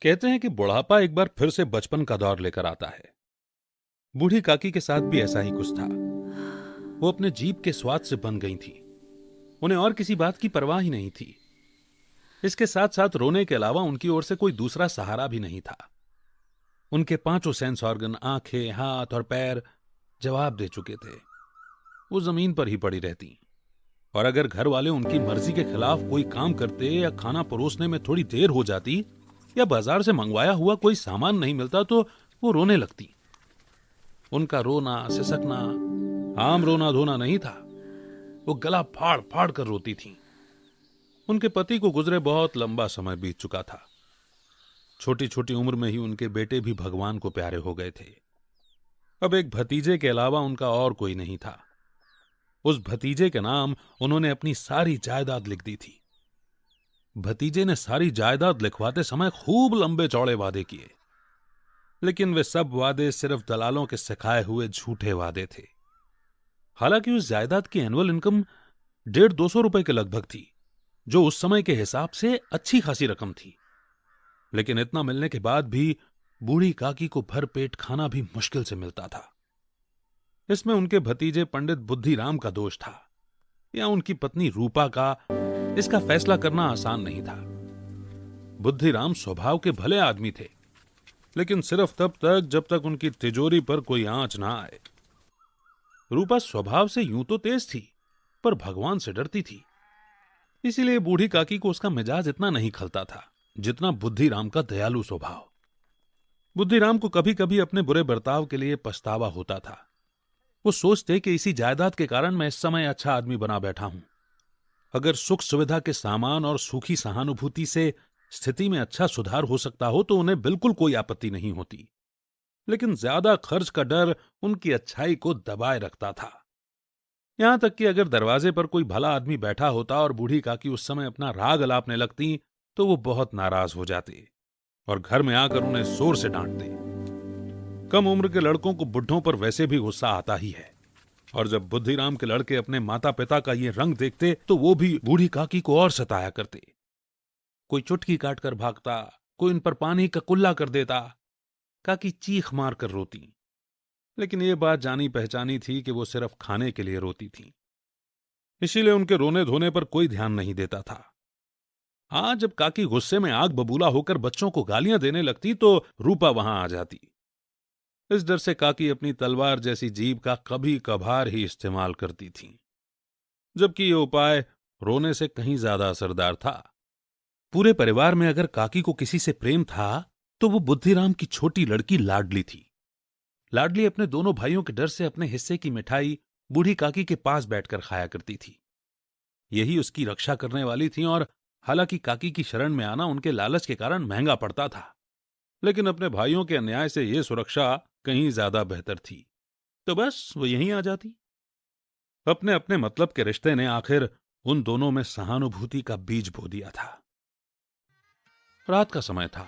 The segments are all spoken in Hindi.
कहते हैं कि बुढ़ापा एक बार फिर से बचपन का दौर लेकर आता है। बूढ़ी काकी के साथ भी ऐसा ही कुछ था। वो अपने जीभ के स्वाद से बन गई थी। उन्हें और किसी बात की परवाह ही नहीं थी। इसके साथ साथ रोने के अलावा उनकी ओर से कोई दूसरा सहारा भी नहीं था। उनके पांचों सेंस ऑर्गन, आंखें, हाथ और पैर जवाब दे चुके थे। वो जमीन पर ही पड़ी रहती, और अगर घर वाले उनकी मर्जी के खिलाफ कोई काम करते या खाना परोसने में थोड़ी देर हो जाती या बाजार से मंगवाया हुआ कोई सामान नहीं मिलता तो वो रोने लगती। उनका रोना सिसकना आम रोना धोना नहीं था। वो गला फाड़ फाड़ कर रोती थीं। उनके पति को गुजरे बहुत लंबा समय बीत चुका था। छोटी छोटी उम्र में ही उनके बेटे भी भगवान को प्यारे हो गए थे। अब एक भतीजे के अलावा उनका और कोई नहीं था। उस भतीजे के नाम उन्होंने अपनी सारी जायदाद लिख दी थी। भतीजे ने सारी जायदाद लिखवाते समय खूब लंबे चौड़े वादे किए, लेकिन वे सब वादे सिर्फ दलालों के सिखाए हुए झूठे वादे थे। हालांकि उस जायदाद की एनुअल इनकम 150-200 रुपए के लगभग थी, जो उस समय के हिसाब से अच्छी खासी रकम थी। लेकिन इतना मिलने के बाद भी बूढ़ी काकी को भरपेट खाना भी मुश्किल से मिलता था। इसमें उनके भतीजे पंडित बुद्धिराम का दोष था या उनकी पत्नी रूपा का, इसका फैसला करना आसान नहीं था। बुद्धिराम स्वभाव के भले आदमी थे, लेकिन सिर्फ तब तक जब तक उनकी तिजोरी पर कोई आंच ना आए। रूपा स्वभाव से यूं तो तेज थी, पर भगवान से डरती थी। इसीलिए बूढ़ी काकी को उसका मिजाज इतना नहीं खलता था जितना बुद्धिराम का दयालु स्वभाव। बुद्धिराम को कभी कभी अपने बुरे बर्ताव के लिए पछतावा होता था। वो सोचते कि इसी जायदाद के कारण मैं इस समय अच्छा आदमी बना बैठा हूं। अगर सुख सुविधा के सामान और सूखी सहानुभूति से स्थिति में अच्छा सुधार हो सकता हो तो उन्हें बिल्कुल कोई आपत्ति नहीं होती। लेकिन ज्यादा खर्च का डर उनकी अच्छाई को दबाए रखता था। यहां तक कि अगर दरवाजे पर कोई भला आदमी बैठा होता और बूढ़ी काकी उस समय अपना राग अलापने लगती तो वो बहुत नाराज हो जाते और घर में आकर उन्हें जोर से डांटते। कम उम्र के लड़कों को बुढ़ों पर वैसे भी गुस्सा आता ही है, और जब बुद्धिराम के लड़के अपने माता पिता का ये रंग देखते तो वो भी बूढ़ी काकी को और सताया करते। कोई चुटकी काटकर भागता, कोई उन पर पानी का कुल्ला कर देता। काकी चीख मार कर रोती, लेकिन ये बात जानी पहचानी थी कि वो सिर्फ खाने के लिए रोती थी। इसीलिए उनके रोने धोने पर कोई ध्यान नहीं देता था। हाँ, जब काकी गुस्से में आग बबूला होकर बच्चों को गालियां देने लगती तो रूपा वहां आ जाती। इस डर से काकी अपनी तलवार जैसी जीभ का कभी कभार ही इस्तेमाल करती थी, जबकि ये उपाय रोने से कहीं ज्यादा असरदार था। पूरे परिवार में अगर काकी को किसी से प्रेम था तो वो बुद्धिराम की छोटी लड़की लाडली थी। लाडली अपने दोनों भाइयों के डर से अपने हिस्से की मिठाई बूढ़ी काकी के पास बैठकर खाया करती थी। यही उसकी रक्षा करने वाली थी, और हालांकि काकी की शरण में आना उनके लालच के कारण महंगा पड़ता था, लेकिन अपने भाइयों के अन्याय से यह सुरक्षा कहीं ज्यादा बेहतर थी। तो बस वो यहीं आ जाती। अपने अपने मतलब के रिश्ते ने आखिर उन दोनों में सहानुभूति का बीज बो दिया था। रात का समय था।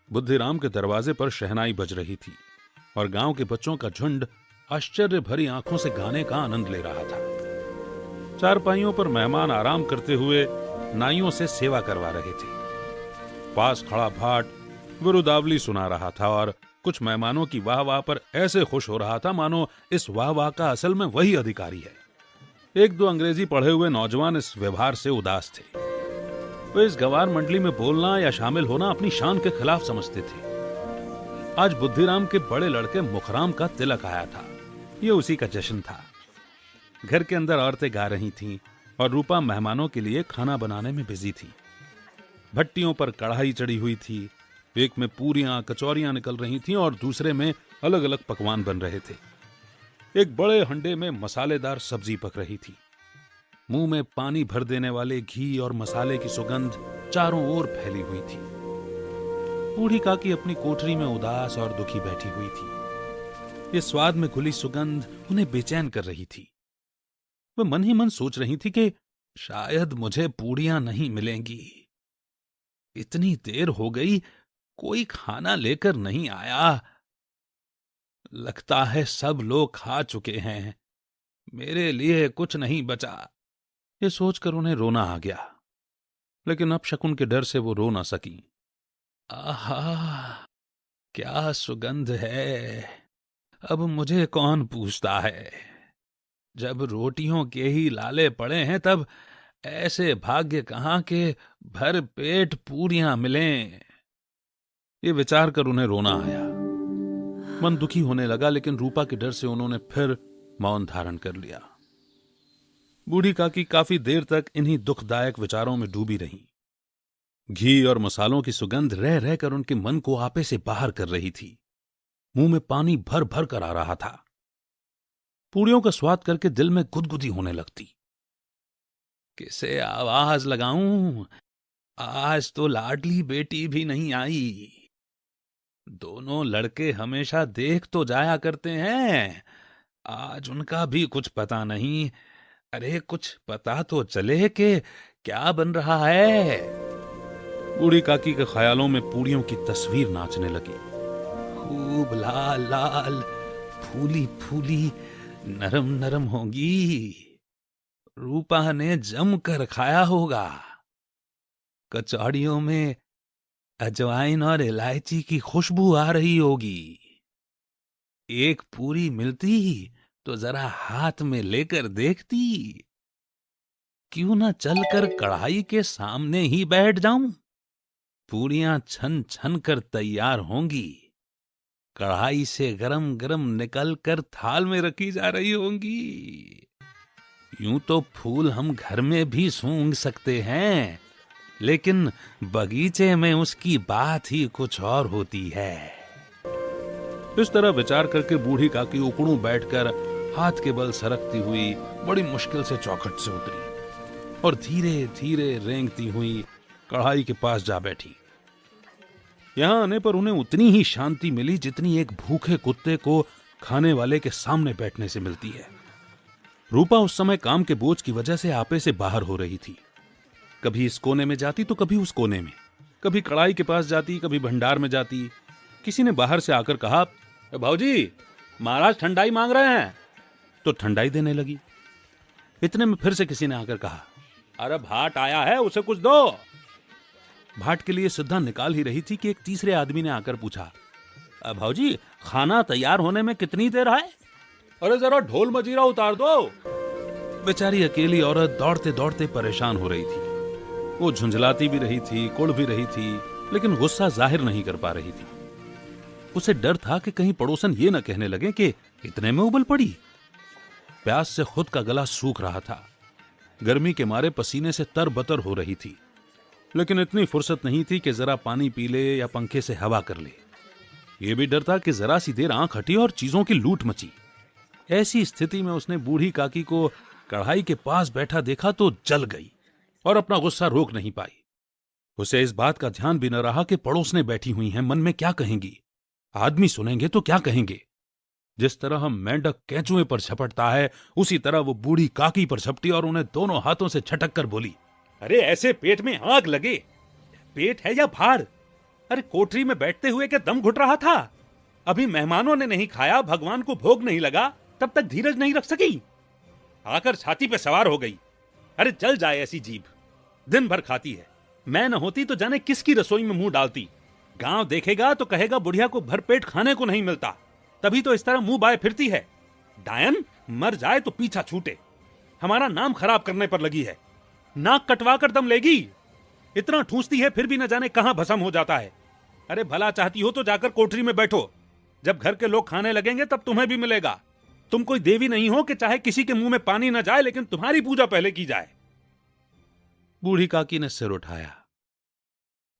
बुद्धिराम के दरवाजे पर शहनाई बज रही थी और गांव के बच्चों का झुंड आश्चर्य भरी आंखों से गाने का आनंद ले रहा था। चारपाइयों पर मेहमान आराम करते हुए नाइयों से सेवा करवा रहे थे। पास खड़ा भाट विरुदावली सुना रहा था और कुछ मेहमानों की वाह वाह पर ऐसे खुश हो रहा था मानो इस वाह वाह का असल में वही अधिकारी है। एक दो अंग्रेजी पढ़े हुए नौजवान इस व्यवहार से उदास थे। वे इस गवार मंडली में बोलना या शामिल होना अपनी शान के खिलाफ समझते थे। आज बुद्धिराम के बड़े लड़के मुखराम का तिलक आया था। यह उसी का जश्न था। घर के अंदर औरतें गा रही थीं और रूपा मेहमानों के लिए खाना बनाने में बिजी थी। भट्टियों पर कढ़ाई चढ़ी हुई थी। एक में पूरियां कचौरियां निकल रही थीं और दूसरे में अलग अलग पकवान बन रहे थे। एक बड़े हंडे में मसालेदार सब्जी पक रही थी। मुंह में पानी भर देने वाले घी और मसाले की सुगंध चारों ओर फैली हुई थी। बूढ़ी काकी अपनी कोठरी में उदास और दुखी बैठी हुई थी। इस स्वाद में घुली सुगंध उन्हें बेचैन कर रही थी। वह मन ही मन सोच रही थी कि शायद मुझे पूड़ियां नहीं मिलेंगी। इतनी देर हो गई, कोई खाना लेकर नहीं आया। लगता है सब लोग खा चुके हैं, मेरे लिए कुछ नहीं बचा। ये सोचकर उन्हें रोना आ गया, लेकिन अब शकुन के डर से वो रो ना सकी। आहा, क्या सुगंध है। अब मुझे कौन पूछता है। जब रोटियों के ही लाले पड़े हैं तब ऐसे भाग्य कहाँ के भर पेट पूरियां मिलें। ये विचार कर उन्हें रोना आया। मन दुखी होने लगा, लेकिन रूपा के डर से उन्होंने फिर मौन धारण कर लिया। बूढ़ी काकी काफी देर तक इन्हीं दुखदायक विचारों में डूबी रहीं। घी और मसालों की सुगंध रह रहकर उनके मन को आपे से बाहर कर रही थी। मुंह में पानी भर भर कर आ रहा था। पूरियों का स्वाद करके दिल में गुदगुदी होने लगती। किसे आवाज लगाऊं, आज तो लाडली बेटी भी नहीं आई। दोनों लड़के हमेशा देख तो जाया करते हैं, आज उनका भी कुछ पता नहीं। अरे कुछ पता तो चले कि क्या बन रहा है। बूढ़ी काकी के ख्यालों में पूरियों की तस्वीर नाचने लगी। खूब लाल लाल, फूली फूली, नरम नरम होंगी। रूपा ने जमकर खाया होगा। कचौड़ियों में अजवाइन और इलायची की खुशबू आ रही होगी। एक पूरी मिलती तो जरा हाथ में लेकर देखती। क्यों न चलकर कढ़ाई के सामने ही बैठ जाऊं। पूरियां छन छन कर तैयार होंगी। कढ़ाई से गरम गरम निकल कर थाल में रखी जा रही होंगी। यूं तो फूल हम घर में भी सूंघ सकते हैं, लेकिन बगीचे में उसकी बात ही कुछ और होती है। इस तरह विचार करके बूढ़ी काकी उकड़ू बैठकर हाथ के बल सरकती हुई बड़ी मुश्किल से चौखट से उतरी और धीरे धीरे रेंगती हुई कढ़ाई के पास जा बैठी। यहां आने पर उन्हें उतनी ही शांति मिली जितनी एक भूखे कुत्ते को खाने वाले के सामने बैठने से मिलती है। रूपा उस समय काम के बोझ की वजह से आपे से बाहर हो रही थी। कभी इस कोने में जाती तो कभी उस कोने में, कभी कढ़ाई के पास जाती, कभी भंडार में जाती। किसी ने बाहर से आकर कहा, भाऊजी महाराज ठंडाई मांग रहे हैं, तो ठंडाई देने लगी। इतने में फिर से किसी ने आकर कहा, अरे भाट आया है, उसे कुछ दो। भाट के लिए सिद्धा निकाल ही रही थी कि एक तीसरे आदमी ने आकर पूछा, भाऊजी खाना तैयार होने में कितनी देर है? अरे जरा ढोल मजीरा उतार दो। बेचारी अकेली औरत दौड़ते दौड़ते परेशान हो रही थी। वो झुंझलाती भी रही थी, कुड़ भी रही थी, लेकिन गुस्सा जाहिर नहीं कर पा रही थी। उसे डर था कि कहीं पड़ोसन ये न कहने लगे कि इतने में उबल पड़ी। प्यास से खुद का गला सूख रहा था। गर्मी के मारे पसीने से तरबतर हो रही थी, लेकिन इतनी फुर्सत नहीं थी कि जरा पानी पी ले या पंखे से हवा कर ले। यह भी डर था कि जरा सी देर आंख हटी और चीजों की लूट मची। ऐसी स्थिति में उसने बूढ़ी काकी को कढ़ाई के पास बैठा देखा तो जल गई और अपना गुस्सा रोक नहीं पाई। उसे इस बात का ध्यान भी न रहा कि पड़ोसने बैठी हुई हैं, मन में क्या कहेंगी, आदमी सुनेंगे तो क्या कहेंगे। जिस तरह हम मेंढक केंचुए पर झपटता है, उसी तरह वो बूढ़ी काकी पर झपटी और उन्हें दोनों हाथों से झटक कर बोली, अरे ऐसे पेट में आग लगे, पेट है या भाड़? अरे कोठरी में बैठते हुए क्या दम घुट रहा था? अभी मेहमानों ने नहीं खाया, भगवान को भोग नहीं लगा, तब तक धीरज नहीं रख सकी, आकर छाती पे सवार हो गई। अरे जल जाए ऐसी जीभ, दिन भर खाती है। मैं न होती तो जाने किसकी रसोई में मुंह डालती। गांव देखेगा तो कहेगा बुढ़िया को भरपेट खाने को नहीं मिलता, तभी तो इस तरह मुंह बाए फिरती है। डायन मर जाए तो पीछा छूटे, हमारा नाम खराब करने पर लगी है। नाक कटवा कर दम लेगी। इतना ठूंसती है फिर भी न जाने कहां भस्म हो जाता है। अरे भला चाहती हो तो जाकर कोठरी में बैठो, जब घर के लोग खाने लगेंगे तब तुम्हें भी मिलेगा। तुम कोई देवी नहीं हो कि चाहे किसी के मुंह में पानी न जाए, लेकिन तुम्हारी पूजा पहले की जाए। बूढ़ी काकी ने सिर उठाया,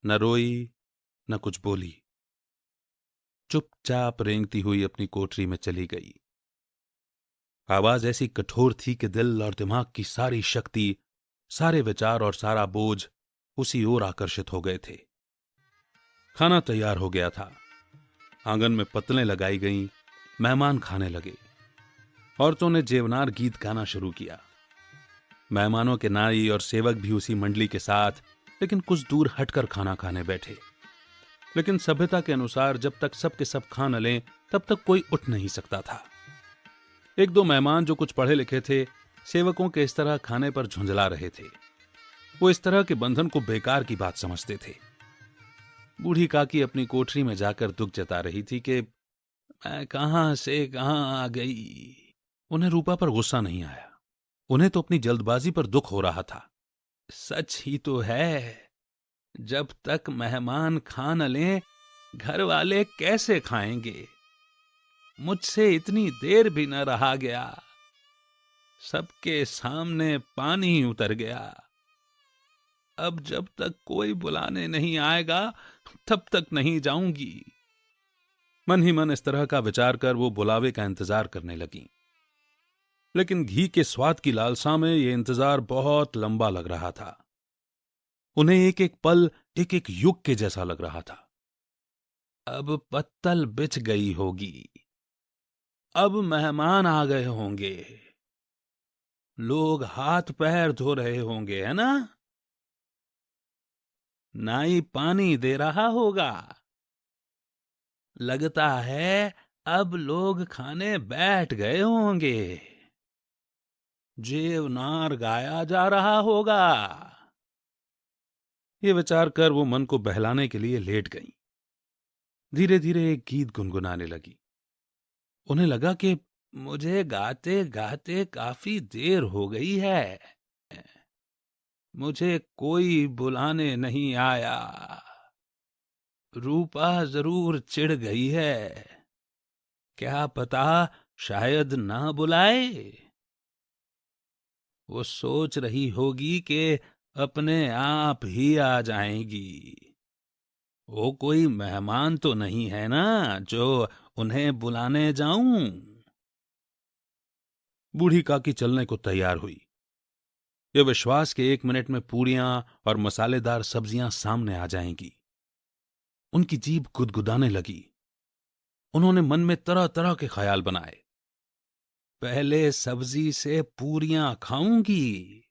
न रोई न कुछ बोली, चुपचाप रेंगती हुई अपनी कोठरी में चली गई। आवाज ऐसी कठोर थी कि दिल और दिमाग की सारी शक्ति, सारे विचार और सारा बोझ उसी ओर आकर्षित हो गए थे। खाना तैयार हो गया था। आंगन में पतलें लगाई गईं, मेहमान खाने लगे। औरतों ने जेवनार गीत गाना शुरू किया। मेहमानों के नाई और सेवक भी उसी मंडली के साथ, लेकिन कुछ दूर हटकर खाना खाने बैठे। लेकिन सभ्यता के अनुसार जब तक सब के सब खा न लें तब तक कोई उठ नहीं सकता था। एक दो मेहमान जो कुछ पढ़े लिखे थे, सेवकों के इस तरह खाने पर झुंझला रहे थे। वो इस तरह के बंधन को बेकार की बात समझते थे। बूढ़ी काकी अपनी कोठरी में जाकर दुख जता रही थी कि मैं कहां से कहां आ गई। उन्हें रूपा पर गुस्सा नहीं आया, उन्हें तो अपनी जल्दबाजी पर दुख हो रहा था। सच ही तो है, जब तक मेहमान खा न लें घर वाले कैसे खाएंगे। मुझसे इतनी देर भी न रहा गया, सबके सामने पानी उतर गया। अब जब तक कोई बुलाने नहीं आएगा तब तक नहीं जाऊंगी। मन ही मन इस तरह का विचार कर वो बुलावे का इंतजार करने लगी, लेकिन घी के स्वाद की लालसा में ये इंतजार बहुत लंबा लग रहा था। उन्हें एक एक पल एक एक युग के जैसा लग रहा था। अब पत्तल बिछ गई होगी, अब मेहमान आ गए होंगे, लोग हाथ पैर धो रहे होंगे, है ना? नाई पानी दे रहा होगा। लगता है अब लोग खाने बैठ गए होंगे, जेवनार गाया जा रहा होगा। ये विचार कर वो मन को बहलाने के लिए लेट गईं। धीरे धीरे एक गीत गुनगुनाने लगी। उन्हें लगा कि मुझे गाते गाते काफी देर हो गई है, मुझे कोई बुलाने नहीं आया। रूपा जरूर चिढ़ गई है, क्या पता शायद ना बुलाए। वो सोच रही होगी कि अपने आप ही आ जाएंगी। वो कोई मेहमान तो नहीं है ना जो उन्हें बुलाने जाऊं। बूढ़ी काकी चलने को तैयार हुई, ये विश्वास के 1 मिनट में पूरियां और मसालेदार सब्जियां सामने आ जाएंगी। उनकी जीभ गुदगुदाने लगी। उन्होंने मन में तरह तरह के ख्याल बनाए। पहले सब्जी से पूरियां खाऊंगी,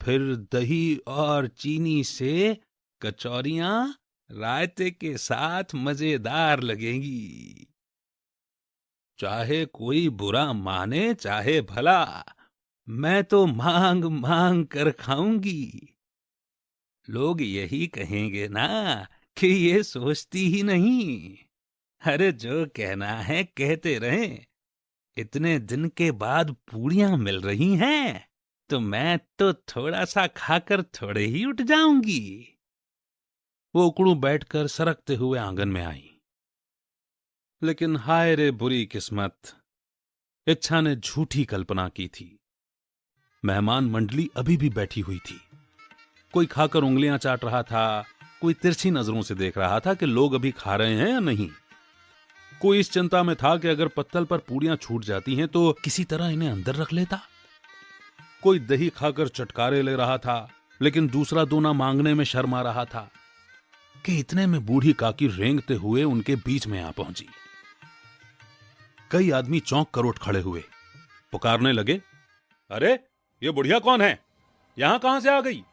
फिर दही और चीनी से कचौरियां रायते के साथ मजेदार लगेंगी। चाहे कोई बुरा माने चाहे भला, मैं तो मांग मांग कर खाऊंगी। लोग यही कहेंगे ना कि ये सोचती ही नहीं। अरे जो कहना है कहते रहें। इतने दिन के बाद पूरियां मिल रही हैं तो मैं तो थोड़ा सा खाकर थोड़े ही उठ जाऊंगी। वो उकड़ू बैठकर सरकते हुए आंगन में आई। लेकिन हाय रे बुरी किस्मत, इच्छा ने झूठी कल्पना की थी। मेहमान मंडली अभी भी बैठी हुई थी। कोई खाकर उंगलियां चाट रहा था, कोई तिरछी नजरों से देख रहा था कि लोग अभी खा रहे हैं या नहीं। कोई इस चिंता में था कि अगर पत्तल पर पूरियां छूट जाती हैं तो किसी तरह इन्हें अंदर रख लेता। कोई दही खाकर चटकारे ले रहा था, लेकिन दूसरा दोना मांगने में शर्मा रहा था कि इतने में बूढ़ी काकी रेंगते हुए उनके बीच में आ पहुंची। कई आदमी चौंक कर उठ खड़े हुए, पुकारने लगे, अरे ये बुढ़िया कौन है? यहां कहां से आ गई?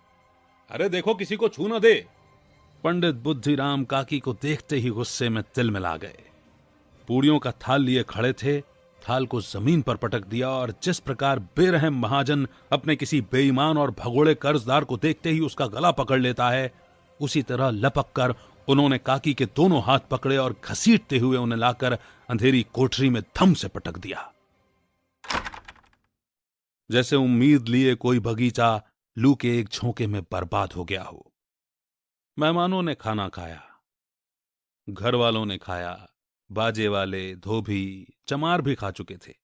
अरे देखो किसी को छू न दे। पंडित बुद्धिराम काकी को देखते ही गुस्से में तिल मिला गए। पूरियों का थाल लिए खड़े थे, थाल को जमीन पर पटक दिया और जिस प्रकार बेरहम महाजन अपने किसी बेईमान और भगोड़े कर्जदार को देखते ही उसका गला पकड़ लेता है, उसी तरह लपक कर उन्होंने काकी के दोनों हाथ पकड़े और घसीटते हुए उन्हें लाकर अंधेरी कोठरी में धम से पटक दिया। जैसे उम्मीद लिए कोई बगीचा लू के एक झोंके में बर्बाद हो गया हो। मेहमानों ने खाना खाया, घर वालों ने खाया, बाजे वाले, धोबी, चमार भी खा चुके थे,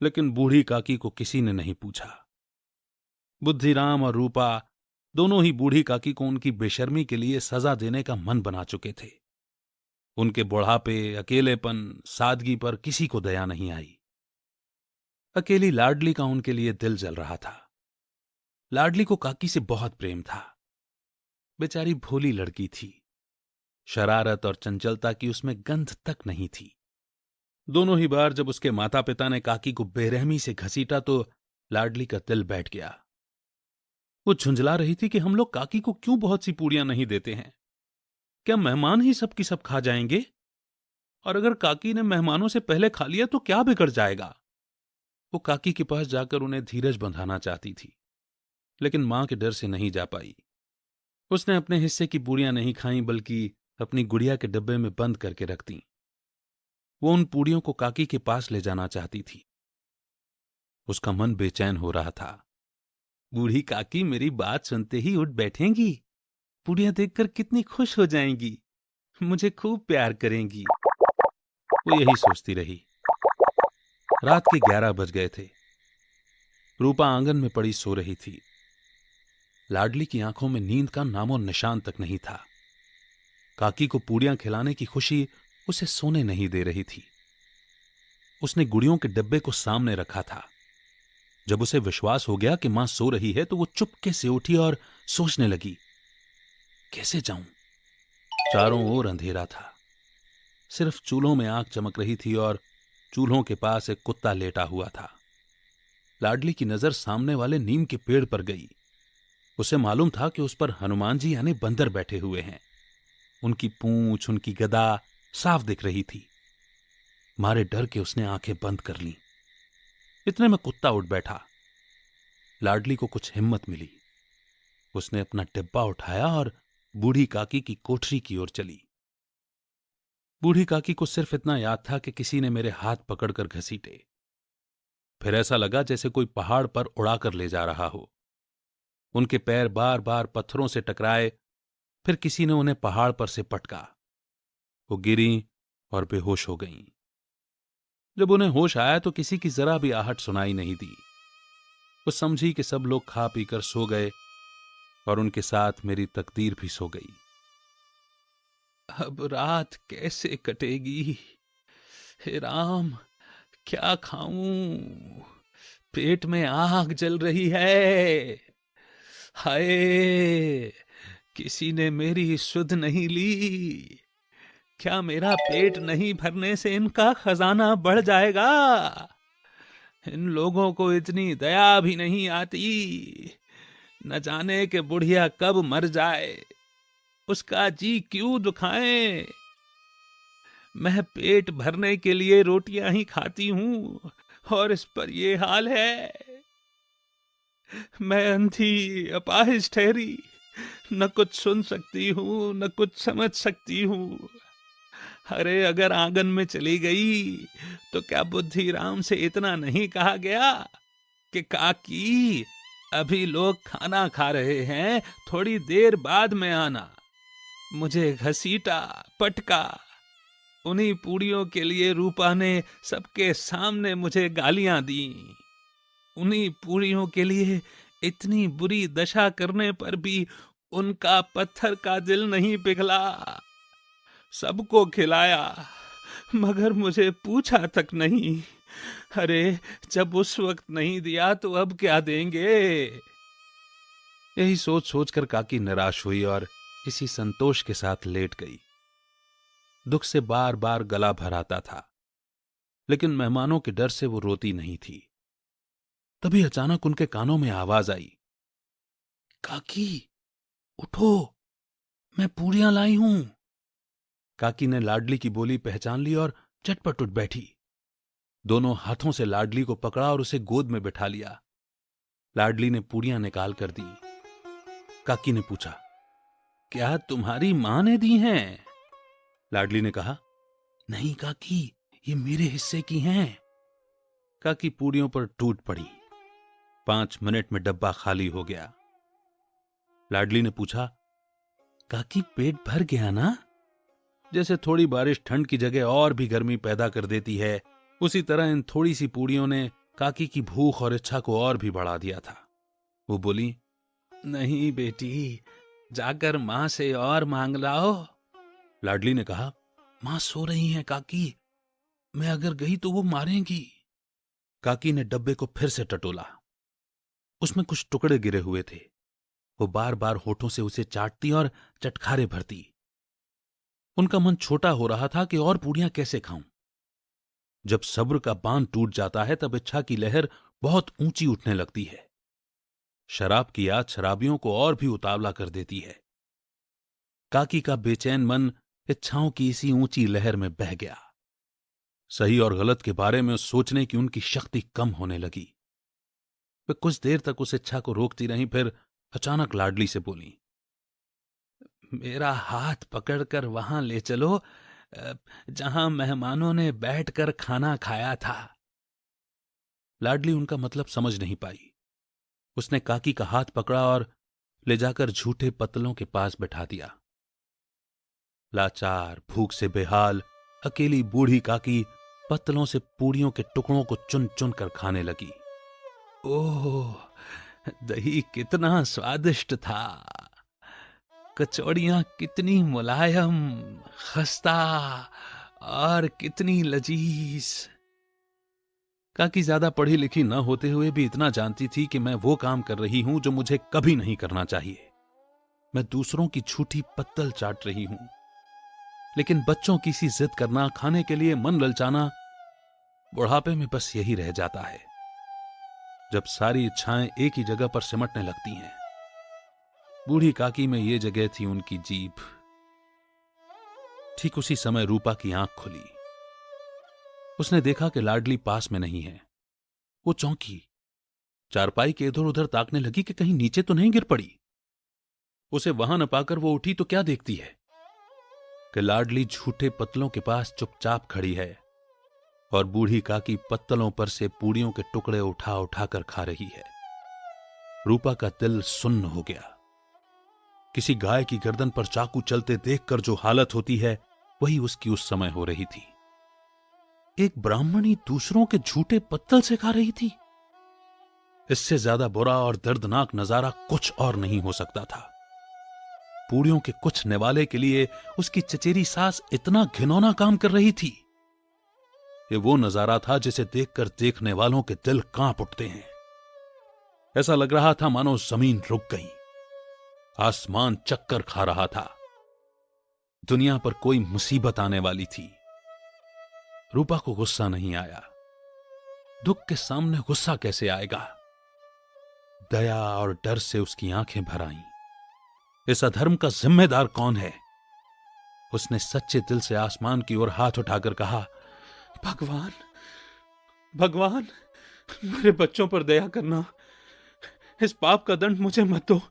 लेकिन बूढ़ी काकी को किसी ने नहीं पूछा। बुद्धिराम और रूपा दोनों ही बूढ़ी काकी को उनकी बेशर्मी के लिए सजा देने का मन बना चुके थे। उनके बुढ़ापे, अकेलेपन, सादगी पर किसी को दया नहीं आई। अकेली लाडली का उनके लिए दिल जल रहा था। लाडली को काकी से बहुत प्रेम था। बेचारी भोली लड़की थी, शरारत और चंचलता की उसमें गंध तक नहीं थी। दोनों ही बार जब उसके माता पिता ने काकी को बेरहमी से घसीटा तो लाडली का दिल बैठ गया। वो झुंझला रही थी कि हम लोग काकी को क्यों बहुत सी पूड़ियां नहीं देते हैं? क्या मेहमान ही सब की सब खा जाएंगे? और अगर काकी ने मेहमानों से पहले खा लिया तो क्या बिगड़ जाएगा? वो काकी के पास जाकर उन्हें धीरज बंधाना चाहती थी, लेकिन मां के डर से नहीं जा पाई। उसने अपने हिस्से की पूड़ियां नहीं खाईं, बल्कि अपनी गुड़िया के डब्बे में बंद करके रख दी। वो उन पूड़ियों को काकी के पास ले जाना चाहती थी। उसका मन बेचैन हो रहा था। बूढ़ी काकी मेरी बात सुनते ही उठ बैठेंगी, पूड़ियां देखकर कितनी खुश हो जाएंगी, मुझे खूब प्यार करेंगी। वो यही सोचती रही। रात के 11 बज गए थे। रूपा आंगन में पड़ी सो रही थी। लाडली की आंखों में नींद का नामो निशान तक नहीं था। काकी को पूड़ियां खिलाने की खुशी उसे सोने नहीं दे रही थी। उसने गुड़ियों के डब्बे को सामने रखा था। जब उसे विश्वास हो गया कि मां सो रही है, तो वो चुपके से उठी और सोचने लगी, कैसे जाऊं? चारों ओर अंधेरा था। सिर्फ चूल्हों में आग चमक रही थी और चूल्हों के पास एक कुत्ता लेटा हुआ था। लाडली की नजर सामने वाले नीम के पेड़ पर गई। उसे मालूम था कि उस पर हनुमान जी यानी बंदर बैठे हुए हैं। उनकी पूंछ, उनकी गदा साफ दिख रही थी। मारे डर के उसने आंखें बंद कर लीं। इतने में कुत्ता उठ बैठा। लाडली को कुछ हिम्मत मिली। उसने अपना डिब्बा उठाया और बूढ़ी काकी की कोठरी की ओर चली। बूढ़ी काकी को सिर्फ इतना याद था कि किसी ने मेरे हाथ पकड़कर घसीटे। फिर ऐसा लगा जैसे कोई पहाड़ पर उड़ाकर ले जा रहा हो। उनके पैर बार बार पत्थरों से टकराए, फिर किसी ने उन्हें पहाड़ पर से पटका। वो गिरीं और बेहोश हो गईं। जब उन्हें होश आया तो किसी की जरा भी आहट सुनाई नहीं दी। वो समझी कि सब लोग खा पीकर सो गए और उनके साथ मेरी तकदीर भी सो गई। अब रात कैसे कटेगी? हे राम, क्या खाऊं? पेट में आग जल रही है। हाय, किसी ने मेरी सुध नहीं ली। क्या मेरा पेट नहीं भरने से इनका खजाना बढ़ जाएगा? इन लोगों को इतनी दया भी नहीं आती। न जाने कि बुढ़िया कब मर जाए, उसका जी क्यों दुखाएं। मैं पेट भरने के लिए रोटियां ही खाती हूं और इस पर ये हाल है। मैं अंधी अपाहिज ठहरी, न कुछ सुन सकती हूं न कुछ समझ सकती हूं। अरे अगर आंगन में चली गई तो क्या बुद्धि राम से इतना नहीं कहा गया कि काकी, अभी लोग खाना खा रहे हैं, थोड़ी देर बाद में आना। मुझे घसीटा, पटका। उन्हीं पूड़ियों के लिए रूपा ने सबके सामने मुझे गालियां दी। उन्हीं पूड़ियों के लिए इतनी बुरी दशा करने पर भी उनका पत्थर का दिल नहीं पिघला। सबको खिलाया, मगर मुझे पूछा तक नहीं। अरे जब उस वक्त नहीं दिया तो अब क्या देंगे? यही सोच सोचकर काकी निराश हुई और इसी संतोष के साथ लेट गई। दुख से बार बार गला भर आता था, लेकिन मेहमानों के डर से वो रोती नहीं थी। तभी अचानक उनके कानों में आवाज आई, काकी उठो, मैं पूरियां लाई हूं। काकी ने लाडली की बोली पहचान ली और झटपट उठ बैठी। दोनों हाथों से लाडली को पकड़ा और उसे गोद में बिठा लिया। लाडली ने पूरियां निकाल कर दी। काकी ने पूछा, क्या तुम्हारी मां ने दी हैं? लाडली ने कहा, नहीं काकी, ये मेरे हिस्से की हैं। काकी पूड़ियों पर टूट पड़ी। 5 मिनट में डब्बा खाली हो गया। लाडली ने पूछा, काकी पेट भर गया ना? जैसे थोड़ी बारिश ठंड की जगह और भी गर्मी पैदा कर देती है, उसी तरह इन थोड़ी सी पूड़ियों ने काकी की भूख और इच्छा को और भी बढ़ा दिया था। वो बोली, नहीं बेटी, जाकर मां से और मांग लाओ। लाडली ने कहा, मां सो रही हैं काकी, मैं अगर गई तो वो मारेंगी। काकी ने डब्बे को फिर से टटोला। उसमें कुछ टुकड़े गिरे हुए थे। वो बार बार होठों से उसे चाटती और चटखारे भरती। उनका मन छोटा हो रहा था कि और पूड़ियां कैसे खाऊं। जब सब्र का बांध टूट जाता है तब इच्छा की लहर बहुत ऊंची उठने लगती है। शराब की याद शराबियों को और भी उतावला कर देती है। काकी का बेचैन मन इच्छाओं की इसी ऊंची लहर में बह गया। सही और गलत के बारे में सोचने की उनकी शक्ति कम होने लगी। वे कुछ देर तक उस इच्छा को रोकती रहीं, फिर अचानक लाडली से बोली, मेरा हाथ पकड़कर वहां ले चलो जहां मेहमानों ने बैठकर खाना खाया था। लाडली उनका मतलब समझ नहीं पाई। उसने काकी का हाथ पकड़ा और ले जाकर झूठे पत्तलों के पास बैठा दिया। लाचार, भूख से बेहाल अकेली बूढ़ी काकी पत्तलों से पूड़ियों के टुकड़ों को चुन चुन कर खाने लगी। ओह, दही कितना स्वादिष्ट था, कचौड़ियां कितनी मुलायम, खस्ता और कितनी लजीज। काकी ज्यादा पढ़ी लिखी न होते हुए भी इतना जानती थी कि मैं वो काम कर रही हूं जो मुझे कभी नहीं करना चाहिए। मैं दूसरों की झूठी पत्तल चाट रही हूं। लेकिन बच्चों की सी जिद करना, खाने के लिए मन ललचाना, बुढ़ापे में बस यही रह जाता है, जब सारी इच्छाएं एक ही जगह पर सिमटने लगती हैं। बूढ़ी काकी में ये जगह थी उनकी जीभ। ठीक उसी समय रूपा की आंख खुली। उसने देखा कि लाडली पास में नहीं है। वो चौंकी, चारपाई के इधर उधर ताकने लगी कि कहीं नीचे तो नहीं गिर पड़ी। उसे वहां न पाकर वो उठी तो क्या देखती है कि लाडली झूठे पत्तलों के पास चुपचाप खड़ी है और बूढ़ी काकी पत्तलों पर से पूड़ियों के टुकड़े उठा उठाकर खा रही है। रूपा का दिल सुन्न हो गया। किसी गाय की गर्दन पर चाकू चलते देखकर जो हालत होती है, वही उसकी उस समय हो रही थी। एक ब्राह्मणी दूसरों के झूठे पत्तल से खा रही थी। इससे ज्यादा बुरा और दर्दनाक नजारा कुछ और नहीं हो सकता था। पूड़ियों के कुछ निवाले के लिए उसकी चचेरी सास इतना घिनौना काम कर रही थी। ये वो नजारा था जिसे देखकर देखने वालों के दिल कांप उठते हैं। ऐसा लग रहा था मानो जमीन रुक गई, आसमान चक्कर खा रहा था, दुनिया पर कोई मुसीबत आने वाली थी। रूपा को गुस्सा नहीं आया। दुख के सामने गुस्सा कैसे आएगा? दया और डर से उसकी आंखें भर आईं। इस अधर्म का जिम्मेदार कौन है? उसने सच्चे दिल से आसमान की ओर हाथ उठाकर कहा, भगवान, भगवान, मेरे बच्चों पर दया करना। इस पाप का दंड मुझे मत दो,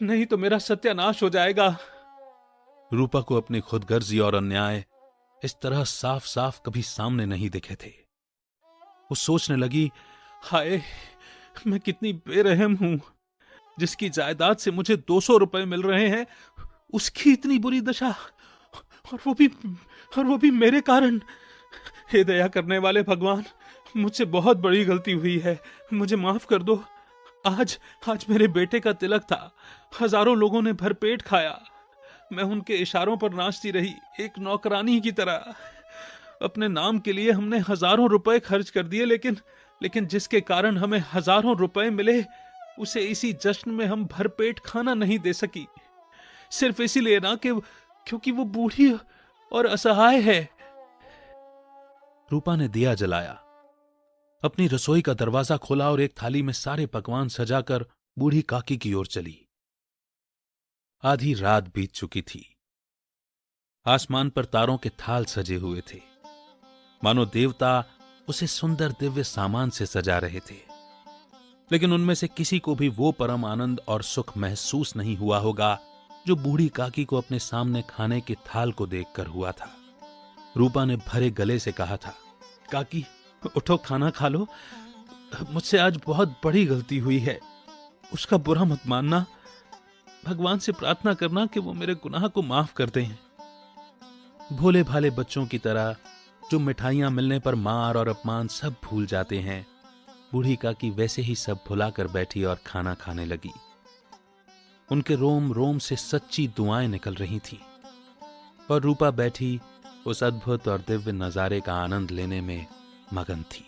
नहीं तो मेरा सत्यानाश हो जाएगा। रूपा को अपनी खुदगर्जी और अन्याय इस तरह साफ साफ कभी सामने नहीं दिखे थे। वो सोचने लगी, हाय, मैं कितनी बेरहम हूं। जिसकी जायदाद से मुझे 200 रुपए मिल रहे हैं, उसकी इतनी बुरी दशा, और वो भी मेरे कारण। हे दया करने वाले भगवान, मुझसे बहुत बड़ी गलती हुई है, मुझे माफ कर दो। आज मेरे बेटे का तिलक था। हजारों लोगों ने भरपेट खाया। मैं उनके इशारों पर नाचती रही, एक नौकरानी की तरह। अपने नाम के लिए हमने हजारों रुपए खर्च कर दिए, लेकिन जिसके कारण हमें हजारों रुपए मिले, उसे इसी जश्न में हम भरपेट खाना नहीं दे सकी। सिर्फ इसीलिए ना कि क्योंकि वो बूढ़ी और असहाय है। रूपा ने दिया जलाया, अपनी रसोई का दरवाजा खोला और एक थाली में सारे पकवान सजाकर बूढ़ी काकी की ओर चली। आधी रात बीत चुकी थी। आसमान पर तारों के थाल सजे हुए थे, मानो देवता उसे सुंदर दिव्य सामान से सजा रहे थे। लेकिन उनमें से किसी को भी वो परम आनंद और सुख महसूस नहीं हुआ होगा जो बूढ़ी काकी को अपने सामने खाने के थाल को देखकर हुआ था। रूपा ने भरे गले से कहा था, काकी, उठो, खाना खा लो। मुझसे आज बहुत बड़ी गलती हुई है, उसका बुरा मत मानना। भगवान से प्रार्थना करना कि वो मेरे गुनाह को माफ कर दें। भोले भाले बच्चों की तरह जो मिठाइयां मिलने पर मार और अपमान सब भूल जाते हैं, बूढ़ी काकी वैसे ही सब भुलाकर बैठी और खाना खाने लगी। उनके रोम रोम से सच्ची दुआएं निकल रही थीं और रूपा बैठी उस अद्भुत और दिव्य नजारे का आनंद लेने में मगन थी।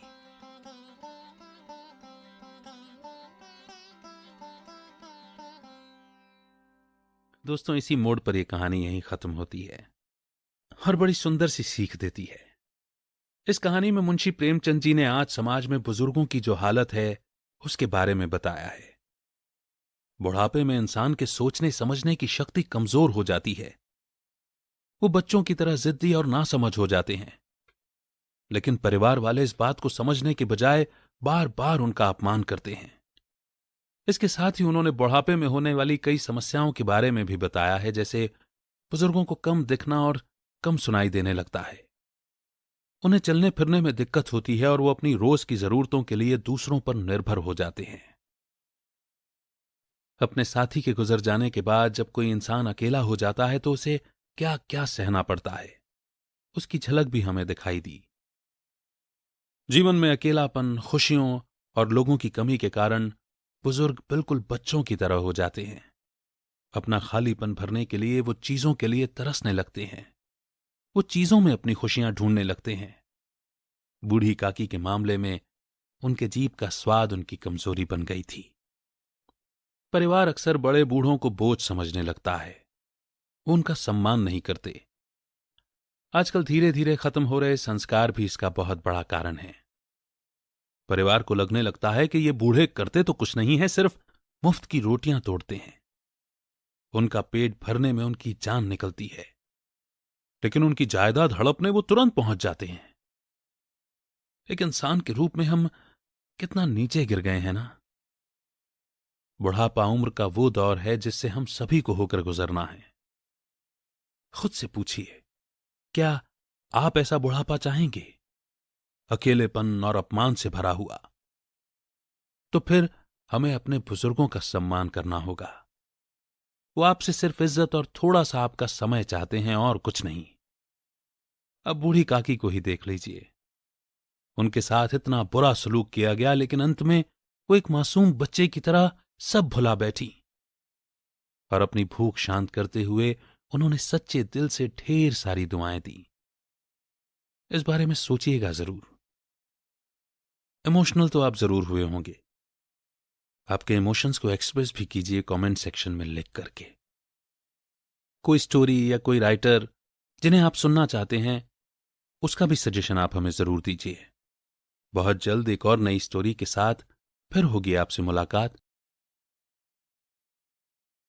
दोस्तों, इसी मोड़ पर यह कहानी यहीं खत्म होती है और बड़ी सुंदर सी सीख देती है। इस कहानी में मुंशी प्रेमचंद जी ने आज समाज में बुजुर्गों की जो हालत है, उसके बारे में बताया है। बुढ़ापे में इंसान के सोचने समझने की शक्ति कमजोर हो जाती है। वो बच्चों की तरह जिद्दी और नासमझ हो जाते हैं। लेकिन परिवार वाले इस बात को समझने के बजाय बार बार उनका अपमान करते हैं। इसके साथ ही उन्होंने बुढ़ापे में होने वाली कई समस्याओं के बारे में भी बताया है, जैसे बुजुर्गों को कम दिखना और कम सुनाई देने लगता है, उन्हें चलने फिरने में दिक्कत होती है और वो अपनी रोज की जरूरतों के लिए दूसरों पर निर्भर हो जाते हैं। अपने साथी के गुजर जाने के बाद जब कोई इंसान अकेला हो जाता है तो उसे क्या क्या सहना पड़ता है, उसकी झलक भी हमें दिखाई दी। जीवन में अकेलापन, खुशियों और लोगों की कमी के कारण बुजुर्ग बिल्कुल बच्चों की तरह हो जाते हैं। अपना खालीपन भरने के लिए वो चीजों के लिए तरसने लगते हैं, वो चीजों में अपनी खुशियां ढूंढने लगते हैं। बूढ़ी काकी के मामले में उनके जीभ का स्वाद उनकी कमजोरी बन गई थी। परिवार अक्सर बड़े बूढ़ों को बोझ समझने लगता है, वो उनका सम्मान नहीं करते। आजकल धीरे धीरे खत्म हो रहे संस्कार भी इसका बहुत बड़ा कारण है। परिवार को लगने लगता है कि ये बूढ़े करते तो कुछ नहीं है, सिर्फ मुफ्त की रोटियां तोड़ते हैं। उनका पेट भरने में उनकी जान निकलती है, लेकिन उनकी जायदाद हड़पने वो तुरंत पहुंच जाते हैं। एक इंसान के रूप में हम कितना नीचे गिर गए हैं ना। बुढ़ापा उम्र का वो दौर है जिससे हम सभी को होकर गुजरना है। खुद से पूछिए, क्या आप ऐसा बुढ़ापा चाहेंगे? अकेलेपन और अपमान से भरा हुआ? तो फिर हमें अपने बुजुर्गों का सम्मान करना होगा। वो आपसे सिर्फ इज्जत और थोड़ा सा आपका समय चाहते हैं और कुछ नहीं। अब बूढ़ी काकी को ही देख लीजिए, उनके साथ इतना बुरा सलूक किया गया, लेकिन अंत में वो एक मासूम बच्चे की तरह सब भुला बैठी और अपनी भूख शांत करते हुए उन्होंने सच्चे दिल से ढेर सारी दुआएं दी। इस बारे में सोचिएगा जरूर। इमोशनल तो आप जरूर हुए होंगे। आपके इमोशंस को एक्सप्रेस भी कीजिए कमेंट सेक्शन में लिख करके। कोई स्टोरी या कोई राइटर जिन्हें आप सुनना चाहते हैं, उसका भी सजेशन आप हमें जरूर दीजिए। बहुत जल्द एक और नई स्टोरी के साथ फिर होगी आपसे मुलाकात।